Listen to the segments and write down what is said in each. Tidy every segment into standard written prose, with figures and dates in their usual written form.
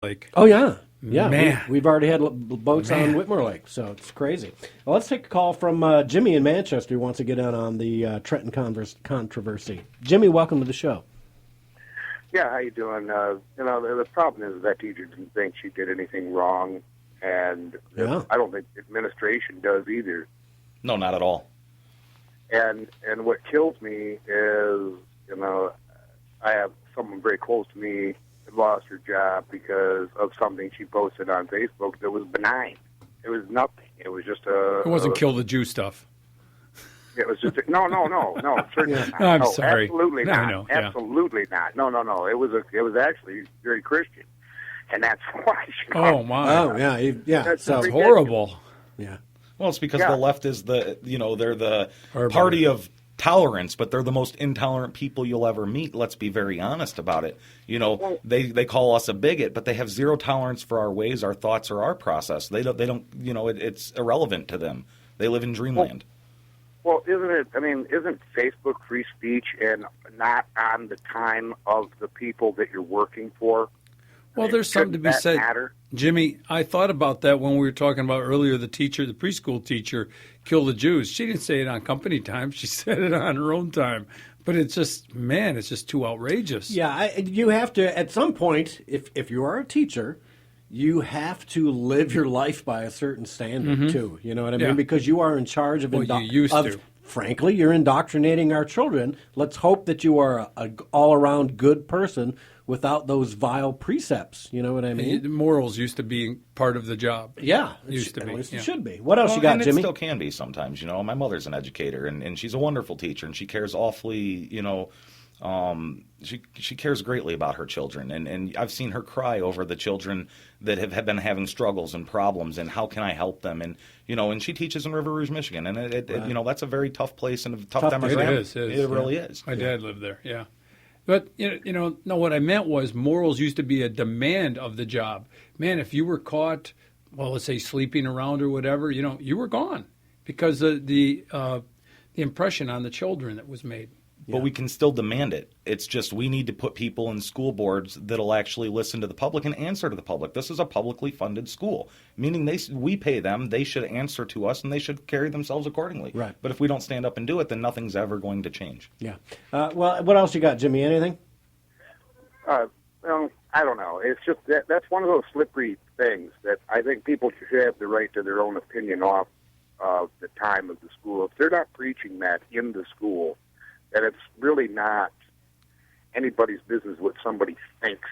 Lake. Oh, yeah. Yeah, Man. we've already had boats on Whitmore Lake, so it's crazy. Well, let's take a call from Jimmy in Manchester who wants to get in on the Trenton controversy. Jimmy, welcome to the show. Yeah, how you doing? The problem is that teacher didn't think she did anything wrong, and I don't think the administration does either. No, not at all. And what kills me is, I have someone very close to me that lost her job because of something she posted on Facebook that was benign. It was nothing. It was just It wasn't kill the Jew stuff. It was just no, certainly not. I'm no, sorry. Absolutely No, not. I know, yeah. Absolutely not. No. It was actually very Christian, and that's why she. Oh my! Oh yeah. That's So It's horrible. yeah. Well, it's because the left is they're the Arbiter. party of tolerance, but they're the most intolerant people you'll ever meet. Let's be very honest about it. They call us a bigot, but they have zero tolerance for our ways, our thoughts, or our process. They don't. It's irrelevant to them. They live in dreamland. Well, isn't it? I mean, isn't Facebook free speech and not on the time of the people that you're working for? Well, there's something to be said. Matter? Jimmy, I thought about that when we were talking about earlier the preschool teacher, kill the Jews. She didn't say it on company time. She said it on her own time. But it's just too outrageous. Yeah, you have to, at some point, if you are a teacher, you have to live your life by a certain standard, too. You know what I mean? Yeah. Because you are in charge of... Well, you used to. Frankly, you're indoctrinating our children. Let's hope that you are an all-around good person without those vile precepts. You know what I mean? Morals used to be part of the job. Yeah. Used to be. At least Yeah. it should be. What else you got, and Jimmy? It still can be sometimes. My mother's an educator, and she's a wonderful teacher, and she cares awfully, she cares greatly about her children, and I've seen her cry over the children that have been having struggles and problems, and how can I help them? And and she teaches in River Rouge, Michigan, and it that's a very tough place and a tough demographic. It really is. My dad lived there. Yeah. But, no, what I meant was morals used to be a demand of the job. Man, if you were caught, well, let's say sleeping around or whatever, you were gone because the impression on the children that was made. But we can still demand it. It's just we need to put people in school boards that'll actually listen to the public and answer to the public. This is a publicly funded school, meaning we pay them. They should answer to us, and they should carry themselves accordingly. Right. But if we don't stand up and do it, then nothing's ever going to change. Yeah. Well, what else you got, Jimmy? Anything? I don't know. It's just that's one of those slippery things that I think people should have the right to their own opinion off of the time of the school. If they're not preaching that in the school, then it's really not anybody's business what somebody thinks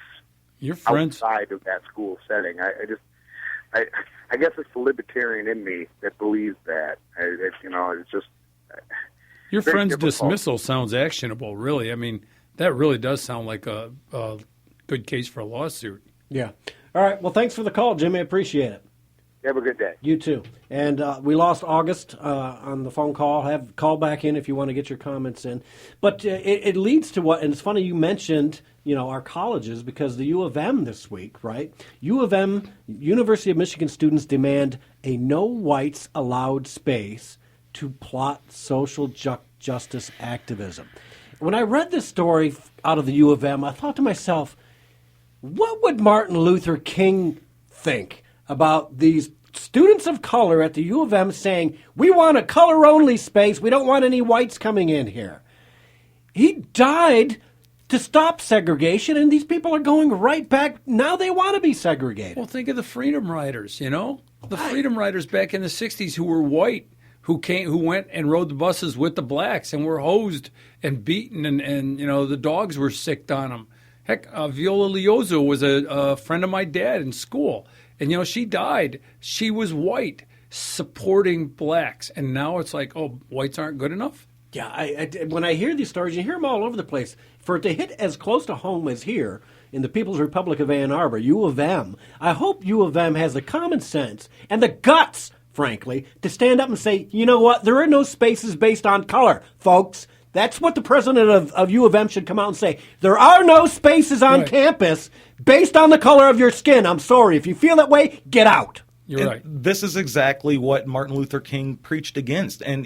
Your friends outside of that school setting. I guess it's the libertarian in me that believes that. It's just Your very friend's difficult. dismissal sounds actionable, really. I mean, that really does sound like a good case for a lawsuit. Yeah. All right. Well, thanks for the call, Jimmy. I appreciate it. Have a good day. You too. And we lost August on the phone call. Call back in if you want to get your comments in. But it leads to what, and it's funny you mentioned, our colleges, because the U of M this week, right? U of M, University of Michigan students demand a no whites allowed space to plot social justice activism. When I read this story out of the U of M, I thought to myself, what would Martin Luther King think about these students of color at the U of M saying, we want a color-only space, we don't want any whites coming in here? He died to stop segregation, and these people are going right back. Now they want to be segregated. Well, think of the Freedom Riders, The Freedom Riders back in the 60s who were white, who went and rode the buses with the blacks and were hosed and beaten, and the dogs were sicked on them. Heck, Viola Liozzo was a friend of my dad in school. And, she died. She was white, supporting blacks. And now it's like, oh, whites aren't good enough? Yeah, when I hear these stories, you hear them all over the place. For it to hit as close to home as here in the People's Republic of Ann Arbor, U of M, I hope U of M has the common sense and the guts, frankly, to stand up and say, you know what, there are no spaces based on color, folks. That's what the president of U of M should come out and say. There are no spaces on campus based on the color of your skin. I'm sorry. If you feel that way, get out. You're right. This is exactly what Martin Luther King preached against. And,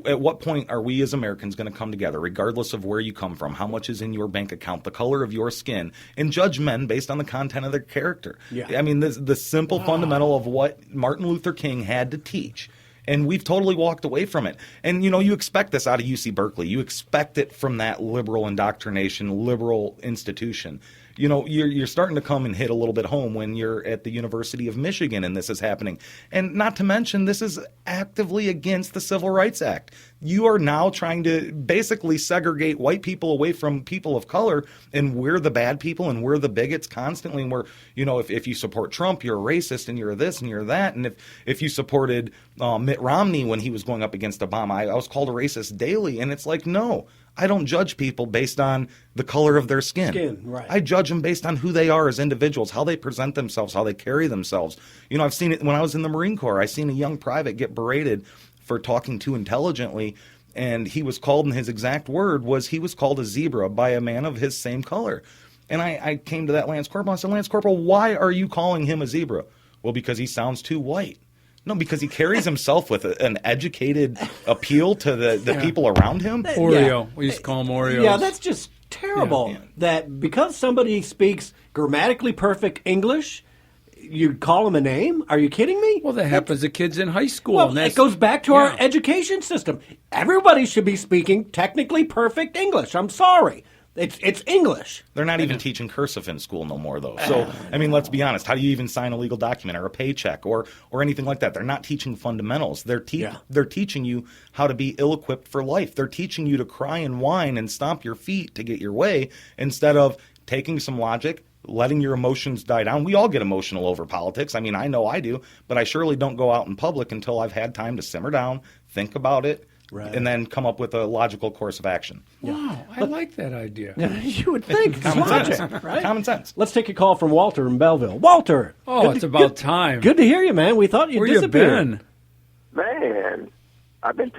at what point are we as Americans going to come together, regardless of where you come from, how much is in your bank account, the color of your skin, and judge men based on the content of their character? Yeah. I mean, the simple fundamental of what Martin Luther King had to teach. And we've totally walked away from it. And, you expect this out of UC Berkeley. You expect it from that liberal indoctrination, liberal institution. You're starting to come and hit a little bit home when you're at the University of Michigan and this is happening. And not to mention, this is actively against the Civil Rights Act. You are now trying to basically segregate white people away from people of color, and we're the bad people and we're the bigots constantly. And we're, if you support Trump, you're a racist and you're this and you're that. And if you supported Mitt Romney when he was going up against Obama, I was called a racist daily. And it's like, no. I don't judge people based on the color of their skin. Right. I judge them based on who they are as individuals, how they present themselves, how they carry themselves. I've seen it when I was in the Marine Corps. I seen a young private get berated for talking too intelligently, and he was called, and his exact word was he was called a zebra by a man of his same color. And I came to that Lance Corporal and I said, Lance Corporal, why are you calling him a zebra? Well, because he sounds too white. No, because he carries himself with an educated appeal to the people around him. Oreo. We used to call him Oreos. Yeah, that's just terrible. Yeah. That because somebody speaks grammatically perfect English, you call him a name? Are you kidding me? Well, that happens to kids in high school. Well, and it goes back to our education system. Everybody should be speaking technically perfect English. I'm sorry. It's English. They're not even teaching cursive in school no more, though. So, let's be honest. How do you even sign a legal document or a paycheck or anything like that? They're not teaching fundamentals. They're teaching you how to be ill-equipped for life. They're teaching you to cry and whine and stomp your feet to get your way instead of taking some logic, letting your emotions die down. We all get emotional over politics. I know I do, but I surely don't go out in public until I've had time to simmer down, think about it, and then come up with a logical course of action. Wow, I like that idea. You would think. Common logic, sense. right? Common sense. Let's take a call from Walter in Belleville. Walter! Oh, it's about time. Good to hear you, man. We thought you'd Where disappeared. you been? Man, I've been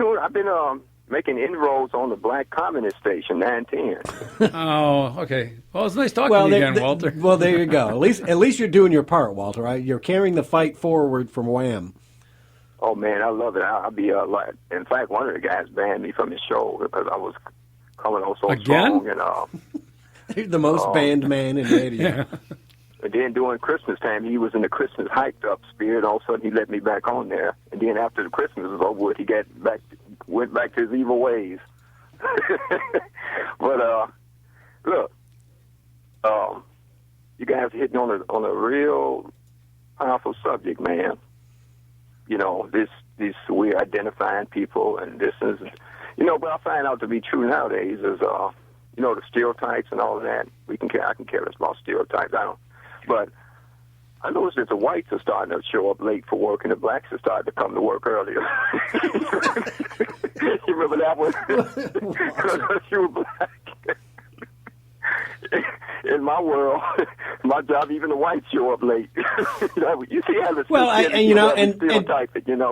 making inroads on the Black Communist Station 910. Oh, okay. Well, it's nice talking to you again, Walter. Well, there you go. At least you're doing your part, Walter. Right? You're carrying the fight forward from Wham. Oh man, I love it. I'll be like. In fact, one of the guys banned me from his show because I was coming on so strong and You're the most banned man in radio. Yeah. And then during Christmas time, he was in the Christmas hyped up spirit. All of a sudden, he let me back on there. And then after the Christmas was over with, he went back to his evil ways. But look, you guys are hitting on a real powerful subject, man. This we're identifying people, and this is, what I find out to be true nowadays is, the stereotypes and all of that. I can care less about stereotypes. But I noticed that the whites are starting to show up late for work, and the blacks are starting to come to work earlier. You remember that one? Because you were black. In my world, my job, even the whites show up late. You see how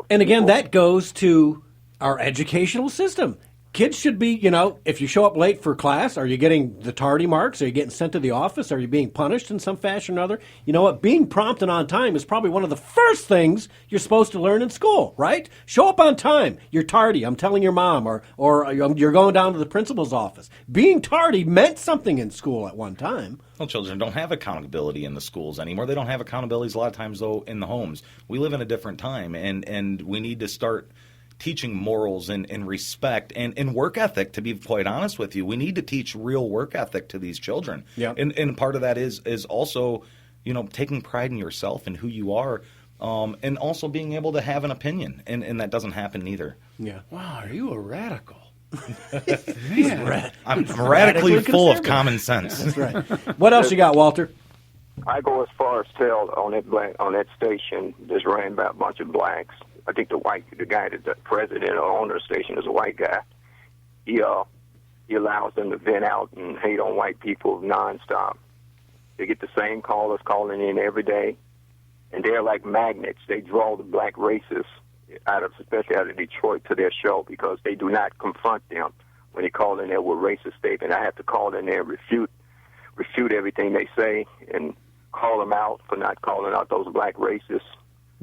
and again, that goes to our educational system. Kids should be, if you show up late for class, are you getting the tardy marks? Are you getting sent to the office? Are you being punished in some fashion or another? You know what? Being prompt and on time is probably one of the first things you're supposed to learn in school, right? Show up on time. You're tardy. I'm telling your mom, or you're going down to the principal's office. Being tardy meant something in school at one time. Well, children don't have accountability in the schools anymore. They don't have accountabilities a lot of times, though, in the homes. We live in a different time, and we need to start teaching morals and respect and work ethic, to be quite honest with you. We need to teach real work ethic to these children. Yeah. And part of that is also, taking pride in yourself and who you are, and also being able to have an opinion. And that doesn't happen either. Yeah. Wow, are you a radical? Man. I'm radically full of common sense. That's right. What else you got, Walter? I go as far as tell on that station that's ran by a bunch of blacks. I think the guy that's the president or owner of the station is a white guy. He allows them to vent out and hate on white people nonstop. They get the same callers calling in every day, and they're like magnets. They draw the black racists especially out of Detroit, to their show because they do not confront them when they call in there with racist statement. I have to call in there and refute everything they say and call them out for not calling out those black racists.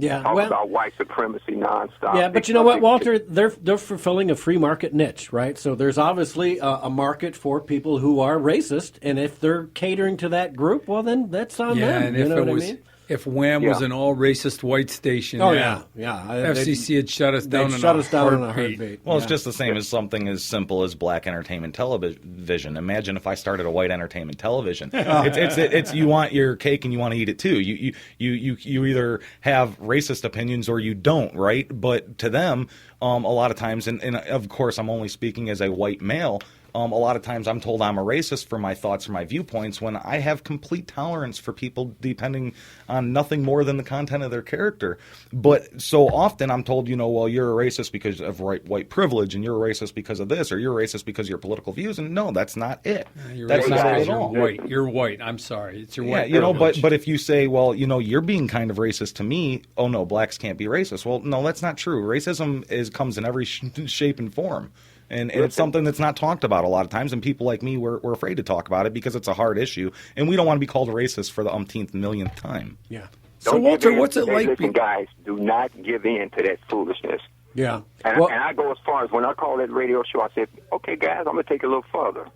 Yeah, talk about white supremacy nonstop. Yeah, but you know what, Walter? They're fulfilling a free market niche, right? So there's obviously a market for people who are racist, and if they're catering to that group, well, then that's on them. And you if know it what was, I mean? if Wham was an all racist white station, yeah. FCC had shut us down. They'd shut us down in a heartbeat. Well, it's just the same as something as simple as black entertainment television. Imagine if I started a white entertainment television. It's you want your cake and you want to eat it too. You either have racist opinions or you don't, right? But to them, a lot of times, and of course, I'm only speaking as a white male. A lot of times I'm told I'm a racist for my thoughts or my viewpoints when I have complete tolerance for people depending on nothing more than the content of their character. But so often I'm told, well, you're a racist because of white privilege, and you're a racist because of this, or you're a racist because of your political views. And no, that's not it. That's not it at all. You're white. I'm sorry. It's your white privilege. But if you say, well, you're being kind of racist to me, oh no, blacks can't be racist. Well, no, that's not true. Racism comes in every shape and form. And it's something that's not talked about a lot of times, and people like me, we're afraid to talk about it because it's a hard issue, and we don't want to be called a racist for the umpteenth millionth time. Yeah. So, Walter, what's it like? Listen, guys, do not give in to that foolishness. Yeah. And I go as far as when I call that radio show, I said, okay, guys, I'm going to take it a little further.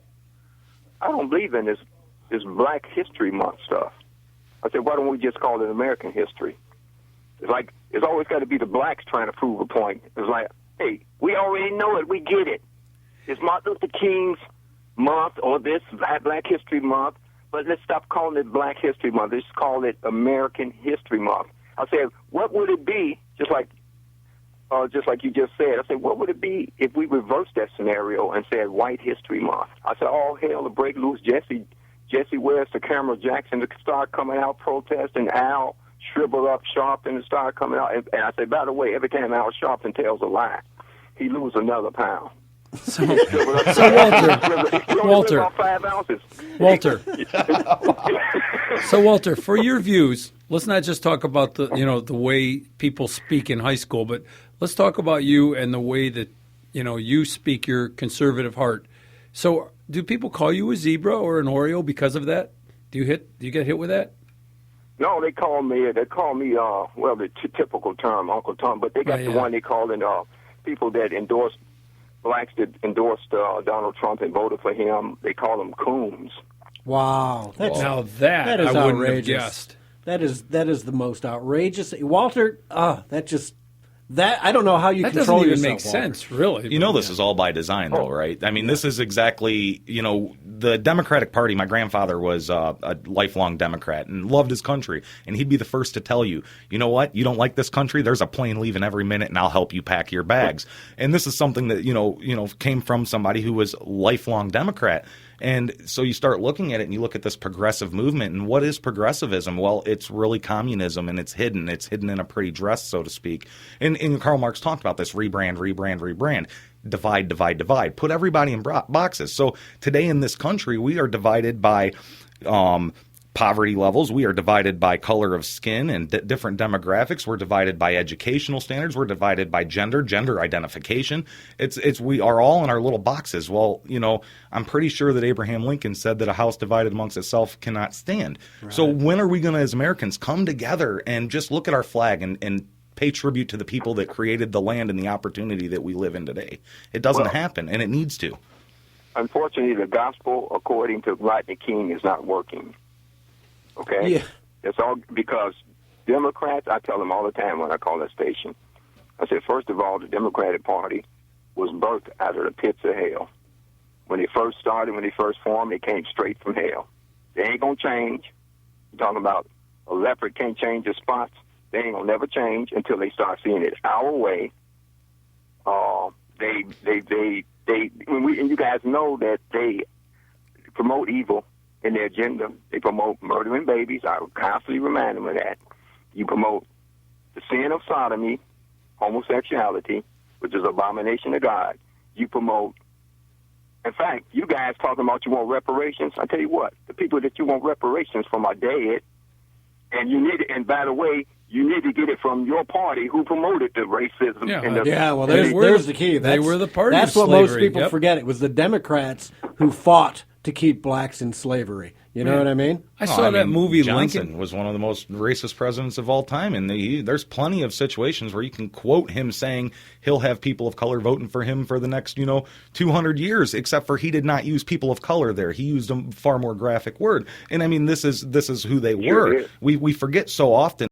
I don't believe in this Black History Month stuff. I said, why don't we just call it American history? It's like it's always got to be the blacks trying to prove a point. It's like, hey, we already know it. We get it. It's Martin Luther King's month or this Black History Month, but let's stop calling it Black History Month. Let's call it American History Month. I said, what would it be, just like you just said, I said, what would it be if we reversed that scenario and said White History Month? I said, all hell to break loose. Jesse wears the Cameron Jackson to start coming out protesting. Al shrivel up Sharpton and start coming out. And I said, by the way, every time Al Sharpton tells a lie, he loses another pound. So Walter, for your views, let's not just talk about the way people speak in high school, but let's talk about you and the way that you speak your conservative heart. So, do people call you a zebra or an Oreo because of that? Do you get hit with that? No, they call me the typical term, Uncle Tom, but they got the one they call in people that endorse blacks that endorsed Donald Trump and voted for him. They call them coons. Wow, that is I wouldn't outrageous. Have guessed. That is the most outrageous. Walter, that I don't know how you that control doesn't even yourself, make sense, really. This is all by design, though, right? I mean, this is exactly, the Democratic Party. My grandfather was a lifelong Democrat and loved his country, and he'd be the first to tell you, you know what? You don't like this country? There's a plane leaving every minute, and I'll help you pack your bags. And this is something that came from somebody who was lifelong Democrat. And so you start looking at it and you look at this progressive movement. And what is progressivism? Well, it's really communism, and it's hidden. It's hidden in a pretty dress, so to speak. And Karl Marx talked about this: rebrand, rebrand, rebrand. Divide, divide, divide. Put everybody in boxes. So today in this country, we are divided by poverty levels. We are divided by color of skin and different demographics. We're divided by educational standards. We're divided by gender identification. We are all in our little boxes. Well, I'm pretty sure that Abraham Lincoln said that a house divided amongst itself cannot stand. Right. So when are we going to, as Americans, come together and just look at our flag and pay tribute to the people that created the land and the opportunity that we live in today? It doesn't happen, and it needs to. Unfortunately, the gospel, according to Rodney King, is not working. Okay? Yeah. It's all because Democrats, I tell them all the time when I call that station, I said, first of all, the Democratic Party was birthed out of the pits of hell. When they first started, when they first formed, they came straight from hell. They ain't going to change. You're talking about a leopard can't change his spots. They ain't going to never change until they start seeing it our way. And you guys know that they promote evil in their agenda. They promote murdering babies. I would constantly remind them of that. You promote the sin of sodomy, homosexuality, which is abomination to God. You promote, in fact, you guys talking about you want reparations. I tell you what, the people that you want reparations from are dead, and by the way, you need to get it from your party who promoted the racism. There's the key. They were the party. That's of what slavery. Most people forget. It was the Democrats who fought to keep blacks in slavery. You know what I mean? I saw that movie Johnson Lincoln. was one of the most racist presidents of all time, and there's plenty of situations where you can quote him saying he'll have people of color voting for him for the next 200 years. Except for he did not use people of color there; he used a far more graphic word. And I mean, this is who they were. Sure. We forget so often.